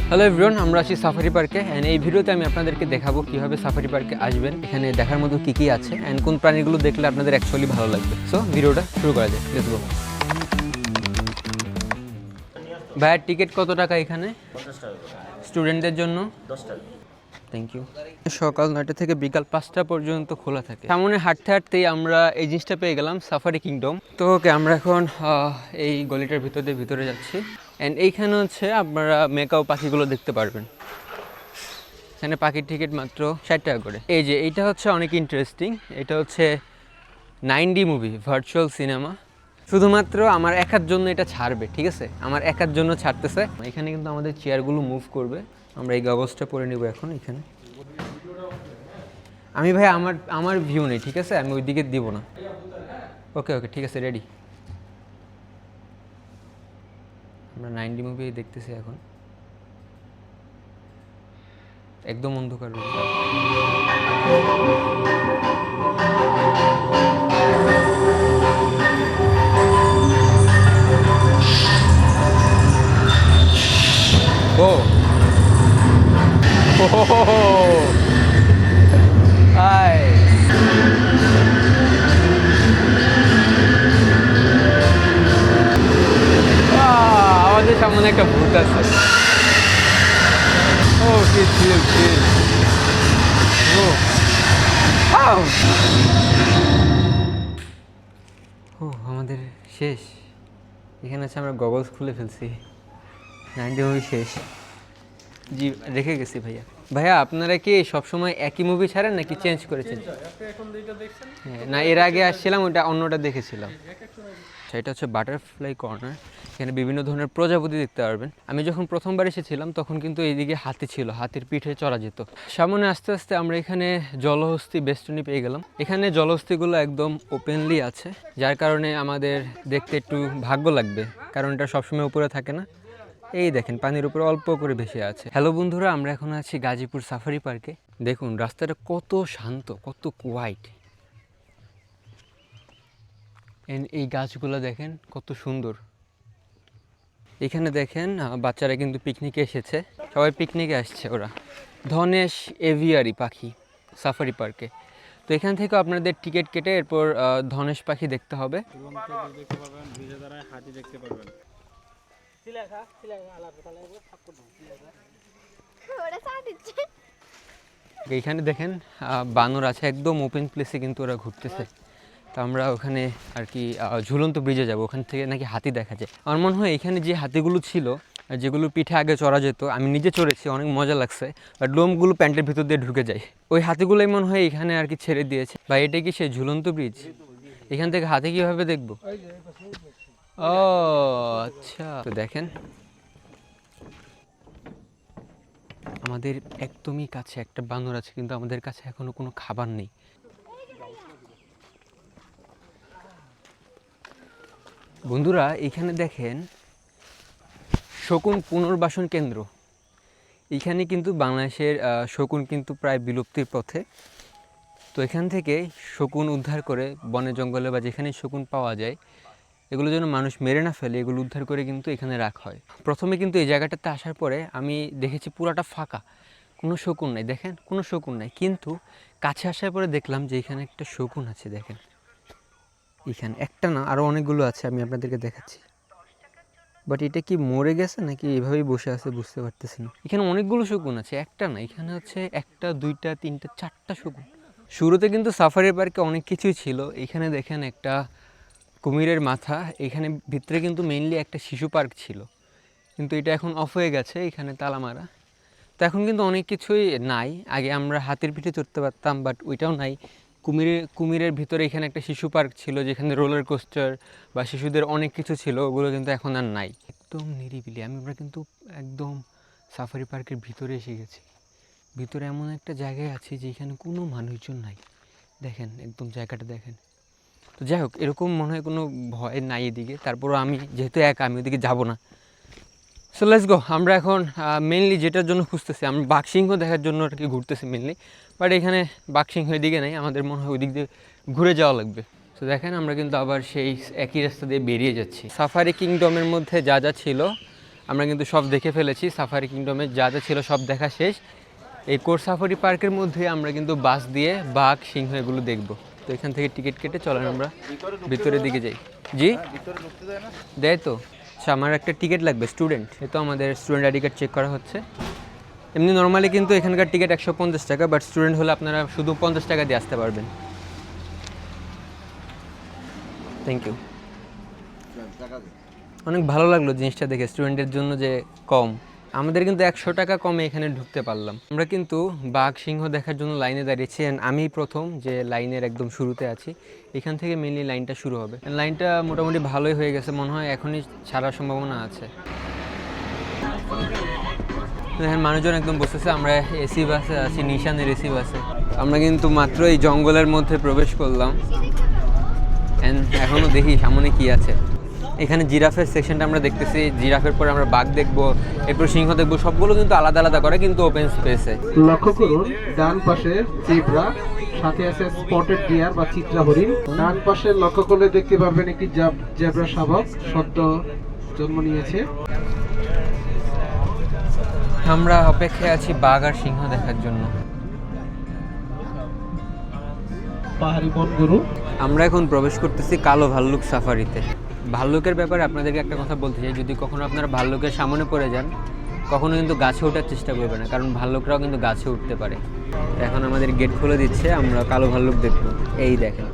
Hello everyone, আমরা আছি safari পার্কে অ্যান্ড এই ভিডিওতে আমি আপনাদেরকে দেখাবো কীভাবে সাফারি পার্কে আসবেন, এখানে দেখার মতো কী কী আছে অ্যান্ড কোন প্রাণীগুলো দেখলে আপনাদের অ্যাকচুয়ালি ভালো লাগবে। সো ভিডিওটা শুরু করা যায়, লেটস গো। ভাইয়ার টিকিট কত টাকা এখানে? 50 টাকা। স্টুডেন্টদের জন্য 10 টাকা। Thank you. সকাল 9টা থেকে বিকাল 5টা পর্যন্ত খোলা থাকে। সামনে হাঁটতে হাঁটতেই আমরা এই জিনিসটা পেয়ে গেলাম, সাফারি কিংডম। তো ওকে, আমরা এখন এই গলিটার ভিতরে যাচ্ছি অ্যান্ড এইখানে হচ্ছে আপনারা মেকাও পাখিগুলো দেখতে পারবেন। এখানে পাখির টিকিট মাত্র 60 টাকা করে। এই যে এইটা হচ্ছে অনেক ইন্টারেস্টিং, এটা হচ্ছে 9D মুভি, ভার্চুয়াল সিনেমা। শুধুমাত্র আমার একার জন্য এটা ছাড়বে, ঠিক আছে? আমার একার জন্য ছাড়তেছে। এখানে কিন্তু আমাদের চেয়ারগুলো মুভ করবে। আমরা এই কাগজটা পরে নিব এখন এখানে। আমি ভাই আমার ভিউ নেই, ঠিক আছে? আমি ওইদিকে দিব না। ওকে ওকে, ঠিক আছে, রেডি। আমরা 9D মুভি দেখতেছি এখন। একদম অন্ধকার রুম। ও হাই, আমাদের সামনে একটা ভূত আছে। ও কি চিল চিল। ও আমাদের শেষ। এখানে আছে, আমরা গগলস খুলে ফেলছি। 9D মুভি শেষ। জি, রেখে গেছি ভাইয়া। ভাইয়া আপনারা কি সবসময় একই মুভি ছাড়েন নাকি চেঞ্জ করেছেন? হ্যাঁ, না এর আগে আসছিলাম, ওটা অন্যটা দেখেছিলাম। এটা হচ্ছে বাটারফ্লাই কর্নার। এখানে বিভিন্ন ধরনের প্রজাপতি দেখতে পারবেন। আমি যখন প্রথমবার এসেছিলাম তখন কিন্তু এইদিকে হাতি ছিল, হাতির পিঠে চড়া যেত। সামনে আস্তে আস্তে আমরা এখানে জলহস্তী বেষ্টনী পেয়ে গেলাম। এখানে জলহস্তিগুলো একদম ওপেনলি আছে, যার কারণে আমাদের দেখতে একটু ভাগ্য লাগবে, কারণ এটা সবসময় উপরে থাকে না। এই দেখেন, পানির উপরে অল্প করে ভেসে আছে। হ্যালো বন্ধুরা, আমরা এখন আছি গাজীপুর সাফারি পার্কে। দেখুন রাস্তাটা কত শান্ত, কত কোয়াইট। এই গাছগুলো দেখেন কত সুন্দর। এখানে দেখেন বাচ্চারা কিন্তু পিকনিকে এসেছে, সবাই পিকনিকে আসছে ওরা। ধনেশ এভিয়ারি পাখি সাফারি পার্কে। তো এখান থেকে আপনাদের টিকিট কেটে এরপর ধনেশ পাখি দেখতে হবে। এইখানে দেখেন বানর আছে, একদম ওপেন প্লেসে কিন্তু ওরা ঘুরতেছে। তো আমরা ওখানে আর কি ঝুলন্ত ব্রিজে যাব, ওখান থেকে নাকি হাতি দেখা যায়। আমার মনে হয় এখানে যে হাতিগুলো ছিল, যেগুলো পিঠে আগে চড়া যেত, আমি নিজে চড়েছি, অনেক মজা লাগছে, বাট লোমগুলো প্যান্টের ভিতর দিয়ে ঢুকে যায়। ওই হাতিগুলোই মনে হয় এখানে আর কি ছেড়ে দিয়েছে। বা এটা কি সেই ঝুলন্ত ব্রিজ? এখান থেকে হাতি কীভাবে দেখবো? ও আচ্ছা, তো দেখেন আমাদের একদমই কাছে একটা বানর আছে, কিন্তু আমাদের কাছে এখনো কোনো খাবার নেই। বন্ধুরা এখানে দেখেন শকুন পুনর্বাসন কেন্দ্র। এখানে কিন্তু বাংলাদেশের শকুন কিন্তু প্রায় বিলুপ্তির পথে। তো এখান থেকে শকুন উদ্ধার করে বনে জঙ্গলে বা যেখানে শকুন পাওয়া যায়, এগুলো যেন মানুষ মেরে না ফেলে, এগুলো উদ্ধার করে কিন্তু এখানে রাখা হয়। প্রথমে কিন্তু এই জায়গাটাতে আসার পরে আমি দেখেছি পুরাটা ফাঁকা, কোনো শকুন নাই। দেখেন কোনো শকুন নাই, কিন্তু কাছে আসার পরে দেখলাম যে এখানে একটা শকুন আছে। দেখেন এখানে একটা না, আরও অনেকগুলো আছে, আমি আপনাদেরকে দেখাচ্ছি। বাট এটা কি মরে গেছে নাকি এভাবেই বসে আছে বুঝতে পারতেছি না। এখানে অনেকগুলো শকুন আছে, একটা না, এখানে হচ্ছে একটা, দুইটা, তিনটা, চারটা শকুন। শুরুতে কিন্তু সাফারি পার্কে অনেক কিছুই ছিল। এখানে দেখেন একটা কুমিরের মাথা। এখানে ভিতরে কিন্তু মেইনলি একটা শিশু পার্ক ছিল, কিন্তু এটা এখন অফ হয়ে গেছে, এখানে তালা মারা। তো এখন কিন্তু অনেক কিছুই নাই। আগে আমরা হাতির পিঠে চড়তে পারতাম, বাট ওইটাও নাই। কুমিরের ভিতরে এখানে একটা শিশু পার্ক ছিল, যেখানে রোলার কোস্টার বা শিশুদের অনেক কিছু ছিল, ওগুলো কিন্তু এখন আর নাই। একদম নিরিবিলি। আমরা কিন্তু একদম সাফারি পার্কের ভিতরে এসে গেছি। ভিতরে এমন একটা জায়গায় আছি যেখানে কোনো মানুষজন নাই। দেখেন একদম জায়গাটা দেখেন। তো যাই হোক, এরকম মনে হয় কোনো ভয় নাই এদিকে। তারপরও আমি যেহেতু একা, আমি ওদিকে যাবো না। So let's go. আমরা এখন মেনলি যেটার জন্য খুঁজতেছি, আমরা বাঘসিংহ দেখার জন্য আর কি ঘুরতেছি মেনলি। বাট এখানে বাঘসিংহ এদিকে নাই, আমাদের মনে হয় ওই দিক দিয়ে ঘুরে যাওয়া লাগবে। তো দেখেন আমরা কিন্তু আবার সেই একই রাস্তা দিয়ে বেরিয়ে যাচ্ছি। সাফারি কিংডমের মধ্যে যা যা ছিল আমরা কিন্তু সব দেখে ফেলেছি। সাফারি কিংডমে যা যা ছিল সব দেখা শেষ। এই কোর সাফারি পার্কের মধ্যে আমরা কিন্তু বাস দিয়ে বাঘ, সিংহ এগুলো দেখব। তো এখান থেকে টিকিট কেটে চলেন আমরা ভিতরের দিকে যাই। জি দেয় তো। আচ্ছা, আমার একটা টিকিট লাগবে, স্টুডেন্ট। এ তো আমাদের স্টুডেন্ট আইডি কার্ড চেক করা হচ্ছে। এমনি নর্মালি কিন্তু এখানকার টিকিট 150 টাকা, বাট স্টুডেন্ট হলে আপনারা শুধু 50 টাকা দিয়ে আসতে পারবেন। Thank you. অনেক ভালো লাগলো জিনিসটা দেখে, স্টুডেন্টের জন্য যে কম। আমাদের কিন্তু 100 টাকা কমে এখানে ঢুকতে পারলাম। আমরা কিন্তু বাঘ, সিংহ দেখার জন্য লাইনে দাঁড়িয়েছি। অ্যান্ড আমি প্রথম যে লাইনের একদম শুরুতে আছি। এখান থেকে মেনলি লাইনটা শুরু হবে। লাইনটা মোটামুটি ভালোই হয়ে গেছে, মনে হয় এখনই ছাড়ার সম্ভাবনা আছে। দেখেন মানুষজন একদম বসেছে। আমরা এসি বাসে আছি, নিশানের এসি বাসে। আমরা কিন্তু মাত্র এই জঙ্গলের মধ্যে প্রবেশ করলাম। অ্যান্ড এখনও দেখি সামনে কি আছে। এখানে জিরাফের সেকশনটা আমরা দেখতেছি। জিরাফের পরে আমরা বাঘ দেখবো, এরপর সিংহ দেখবো। সবগুলো কিন্তু আলাদা আলাদা করে, কিন্তু ওপেন স্পেসে। লক্ষ্য করুন ডান পাশে জেব্রা, সাথে আছে স্পটেড ডিয়ার বা চিত্রা হরিণ। ডান পাশে লক্ষ্য করলে দেখতে পারবেন একটি জেব্রা শাবক সদ্য জন্ম নিয়েছে। আমরা অপেক্ষায় আছি বাঘ আর সিংহ দেখার জন্য। পাহাড়ি বন গরু। আমরা এখন প্রবেশ করতেছি কালো ভাল্লুক সাফারিতে। ভাল্লুকের ব্যাপারে আপনাদেরকে একটা কথা বলতে চাই, যদি কখনো আপনারা ভাল্লুকের সামনে পড়ে যান, কখনো কিন্তু গাছে ওঠার চেষ্টা করবেন না, কারণ ভাল্লুকরাও কিন্তু গাছে উঠতে পারে। এখন আমাদের গেট খুলে দিচ্ছে, আমরা কালো ভাল্লুক দেখবো। এই দেখেন,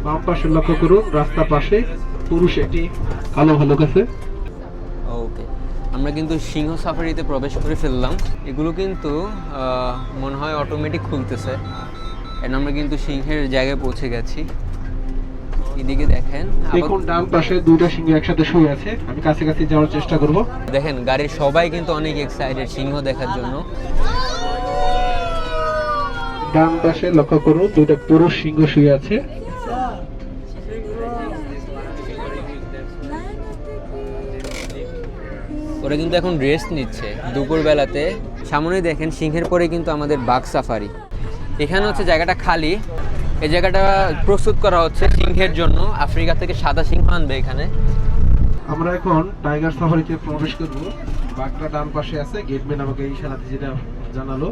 বাম পাশে লক্ষ্য করুন রাস্তার পাশে পুরুষ একটি কালো ভাল্লুক আছে। ওকে, আমরা কিন্তু সিংহ সাফারিতে প্রবেশ করে ফেললাম। এগুলো কিন্তু মনে হয় অটোমেটিক খুলতেছে। এন্ড আমরা কিন্তু সিংহের জায়গায় পৌঁছে গেছি। এদিকে দেখেন, দেখুন ডান পাশে দুটো সিংহ একসাথে শুয়ে আছে। আমি কাছাকাছি যাওয়ার চেষ্টা করব। দেখেন গাড়ির সবাই কিন্তু অনেক এক্সাইটেড সিংহ দেখার জন্য। ডান পাশে লক্ষ্য করুন দুটো পুরুষ সিংহ শুয়ে আছে। ওরা কিন্তু এখন রেস্ট নিচ্ছে দুপুর বেলাতে। সামনে দেখেন সিংহের পরে কিন্তু আমাদের বাঘ সাফারি। এখানে হচ্ছে জায়গাটা খালি, এই জায়গাটা প্রস্তুত করা হচ্ছে সিংহের জন্য। আফ্রিকা থেকে সাদা সিংহ আনবে এখানে। আমরা এখন টাইগার সাফারিতে প্রবেশ করব। বাঘটা ডান পাশে আছে, গেটম্যান আমাকে ইশারাতে যেটা জানালো।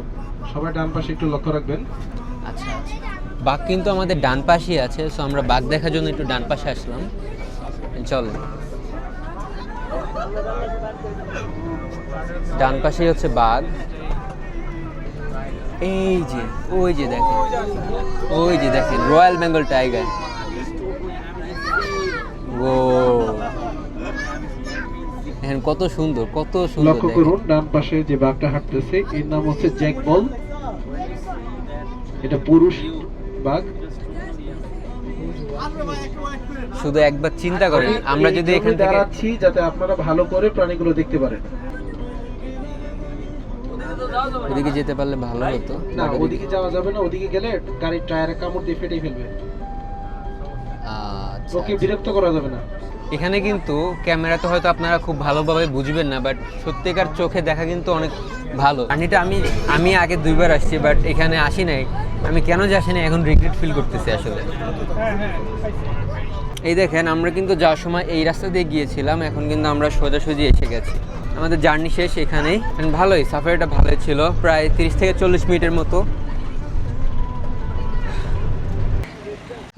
সবাই ডান পাশে একটু লক্ষ্য রাখবেন। আচ্ছা, বাঘ কিন্তু আমাদের ডান পাশেই আছে। সো আমরা বাঘ দেখার জন্য একটু ডান পাশে আসলাম। চলো, ডান পাশেই হচ্ছে বাঘ। এই যে ওই যে দেখেন, ওই যে দেখেন রয়্যাল বেঙ্গল টাইগার। ও দেখেন কত সুন্দর, কত সুন্দর। লক্ষ্য করুন ডান পাশে যে বাঘটা হাঁটতেছে, এর নাম হচ্ছে জ্যাক বল। এটা পুরুষ বাঘ। শুধু একবার চিন্তা করেন, আমরা যদি এখান থেকে দাঁড়াচ্ছি যাতে আপনারা ভালো করে প্রাণীগুলো দেখতে পারেন। ওদিকে যেতে পারলে ভালো হতো। না, ওদিকে যাওয়া যাবে না। ওদিকে গেলে গাড়ির টায়ারে কামড় দিয়ে ফেটে ফেলবে। আচ্ছা, ওকে বিরক্ত করা যাবে না। এখানে কিন্তু ক্যামেরাতে হয়তো আপনারা খুব ভালোভাবে বুঝবেন না, বাট সত্যিকার চোখে দেখা কিন্তু অনেক ভালো। পানিটা আমি আগে 2বার আসছি, বাট এখানে আসি নাই। আমি কেন যে আসি নাই এখন রিগ্রেট ফিল করতেছি আসলে। এই দেখেন, আমরা কিন্তু যাওয়ার সময় এই রাস্তা দিয়ে গিয়েছিলাম, এখন কিন্তু আমরা সোজাসুজি এসে গেছি। আমাদের জার্নি শেষ এখানেই। ভালোই, সাফারিটা ভালোই ছিল, প্রায় 30 থেকে 40 মিনিটের মতো।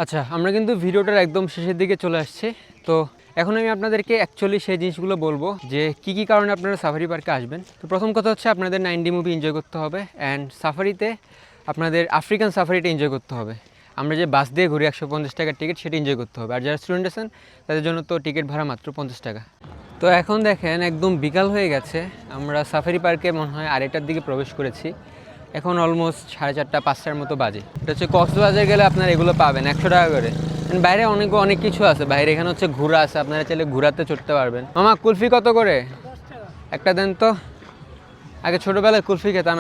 আচ্ছা, আমরা কিন্তু ভিডিওটার একদম শেষের দিকে চলে আসছি। তো এখন আমি আপনাদেরকে অ্যাকচুয়ালি সেই জিনিসগুলো বলবো যে কী কী কারণে আপনারা সাফারি পার্কে আসবেন। তো প্রথম কথা হচ্ছে আপনাদের 9D মুভি এনজয় করতে হবে। অ্যান্ড সাফারিতে আপনাদের আফ্রিকান সাফারিটা এনজয় করতে হবে। আমরা যে বাস দিয়ে ঘুরি 150 টাকার টিকিট, সেটা এনজয় করতে হবে। আর যারা স্টুডেন্ট আছেন তাদের জন্য তো টিকিট ভাড়া মাত্র 50 টাকা। তো এখন দেখেন একদম বিকাল হয়ে গেছে। আমরা সাফারি পার্কে মনে হয় 2:30টার দিকে প্রবেশ করেছি। এখন অলমোস্ট 4:30 5টার মতো বাজে। এটা হচ্ছে কক্সবাজার গেলে আপনারা এগুলো পাবেন 100 টাকা করে। বাইরে অনেক কিছু আছে বাইরে। এখানে হচ্ছে ঘোরা আছে, আপনারা চাইলে ঘোরাতে চড়তে পারবেন। মামা কুলফি কত করে একটা দেন তো? আগে ছোটোবেলায় কুলফি খেতাম,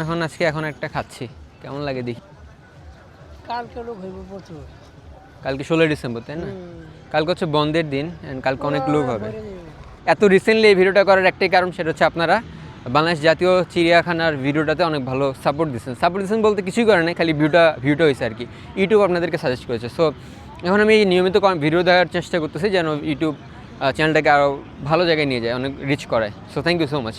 এখন একটা খাচ্ছি। কেমন লাগে দেখি। কালকে 16 ডিসেম্বর, তাই না? কালকে হচ্ছে বন্ধের দিন, অ্যান্ড কালকে অনেক লোক হবে। এত রিসেন্টলি এই ভিডিওটা করার একটাই কারণ, সেটা হচ্ছে আপনারা বাংলাদেশ জাতীয় চিড়িয়াখানার ভিডিওটাতে অনেক ভালো সাপোর্ট দিচ্ছেন বলতে কিছুই করে নাই, খালি ভিউটা হয়েছে আর কি। ইউটিউব আপনাদেরকে সাজেস্ট করেছে। সো এখন আমি নিয়মিত ভিডিও দেওয়ার চেষ্টা করতেছি যেন ইউটিউব চ্যানেলটাকে আরও ভালো জায়গায় নিয়ে যায়, অনেক রিচ করায়। So thank you so much.